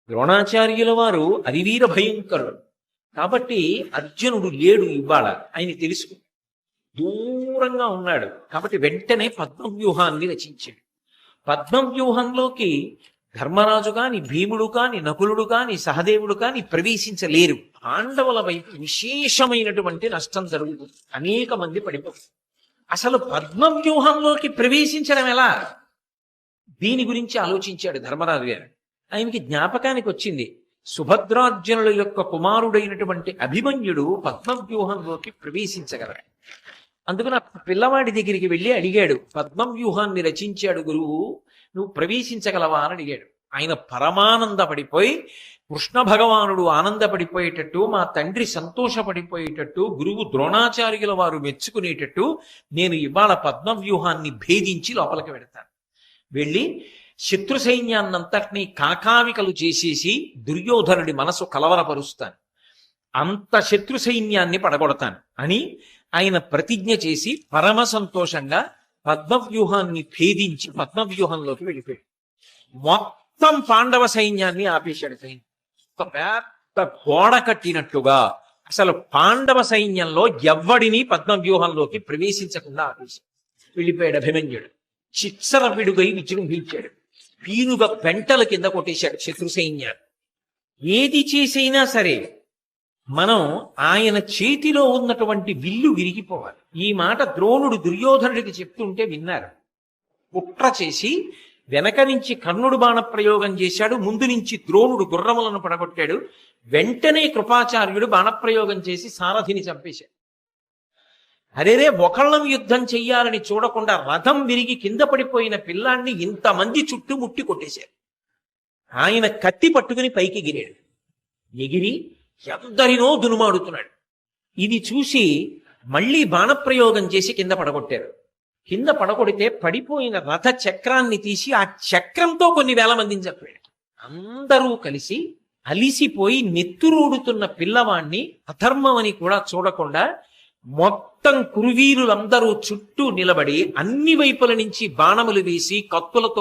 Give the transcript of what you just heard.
ద్రోణాచార్యుల వారు అరివీర భయంకరుడు. కాబట్టి అర్జునుడు లేడు ఇవాళ ఆయన తెలుసు, దూరంగా ఉన్నాడు. కాబట్టి వెంటనే పద్మవ్యూహాన్ని రచించాడు. పద్మవ్యూహంలోకి ధర్మరాజు కాని, భీముడు కాని, నకులుడు కాని, సహదేవుడు కాని ప్రవేశించలేరు. పాండవుల వైపు విశేషమైనటువంటి నష్టం జరుగుతుంది, అనేక మంది పడిపోతారు. అసలు పద్మవ్యూహంలోకి ప్రవేశించడం ఎలా, దీని గురించి ఆలోచించాడు ధర్మరాజు గారు. ఆయనకి జ్ఞాపకానికి వచ్చింది, సుభద్రార్జునుల యొక్క కుమారుడైనటువంటి అభిమన్యుడు పద్మవ్యూహంలోకి ప్రవేశించగలడు. అందుకని ఆ పిల్లవాడి దగ్గరికి వెళ్ళి అడిగాడు, పద్మవ్యూహాన్ని రచించాడు గురువు, నువ్వు ప్రవేశించగలవా అని అడిగాడు. ఆయన పరమానందపడిపోయి, కృష్ణ భగవానుడు ఆనందపడిపోయేటట్టు, మా తండ్రి సంతోషపడిపోయేటట్టు, గురువు ద్రోణాచార్యుల వారు మెచ్చుకునేటట్టు నేను ఇవాళ పద్మవ్యూహాన్ని భేదించి లోపలికి వెడతాను. వెళ్ళి శత్రు సైన్యాన్నంతటినీ కాకావికలు చేసేసి దుర్యోధనుడి మనసు కలవరపరుస్తాను, అంత శత్రు సైన్యాన్ని పడగొడతాను అని ఆయన ప్రతిజ్ఞ చేసి పరమ సంతోషంగా పద్మవ్యూహాన్ని భేదించి పద్మవ్యూహంలోకి వెళ్ళిపోయాడు. మొత్తం పాండవ సైన్యాన్ని ఆపేశాడు. ఒక పెద్ద గోడ కట్టినట్లుగా అసలు పాండవ సైన్యంలో ఎవ్వడిని పద్మవ్యూహంలోకి ప్రవేశించకుండా ఆపేశాడు. వెళ్ళిపోయాడు అభిమన్యుడు. చిత్సర పిడుగై విజృంభించాడు. పీనుగ పెంటల కింద కొట్టేశాడు శత్రు సైన్యాన్ని. ఏది చేసైనా సరే మనం ఆయన చేతిలో ఉన్నటువంటి విల్లు విరిగిపోవాలి. ఈ మాట ద్రోణుడు దుర్యోధనుడికి చెప్తుంటే విన్నారు. కుట్ర చేసి వెనక నుంచి కర్ణుడు బాణప్రయోగం చేశాడు, ముందు నుంచి ద్రోణుడు గుర్రములను పడగొట్టాడు. వెంటనే కృపాచార్యుడు బాణప్రయోగం చేసి సారథిని చంపేశాడు. అరేరే, ఒకళ్ళం యుద్ధం చెయ్యాలని చూడకుండా రథం విరిగి కింద పడిపోయిన పిల్లాన్ని ఇంతమంది చుట్టుముట్టి కొట్టేశారు. ఆయన కత్తి పట్టుకుని పైకి ఎగిరాడు. ఎగిరి ఎందరినో దునుమాడుతున్నాడు. ఇది చూసి మళ్ళీ బాణప్రయోగం చేసి కింద పడగొట్టారు. కింద పడగొడితే పడిపోయిన రథ చక్రాన్ని తీసి ఆ చక్రంతో కొన్ని వేల మందిని చంపాడు. అందరూ కలిసి అలిసిపోయి నెత్తురూడుతున్న పిల్లవాణ్ణి అధర్మం అని కూడా చూడకుండా మొత్తం కురువీరులందరూ చుట్టూ నిలబడి అన్ని వైపుల నుంచి బాణములు వేసి కత్తులతో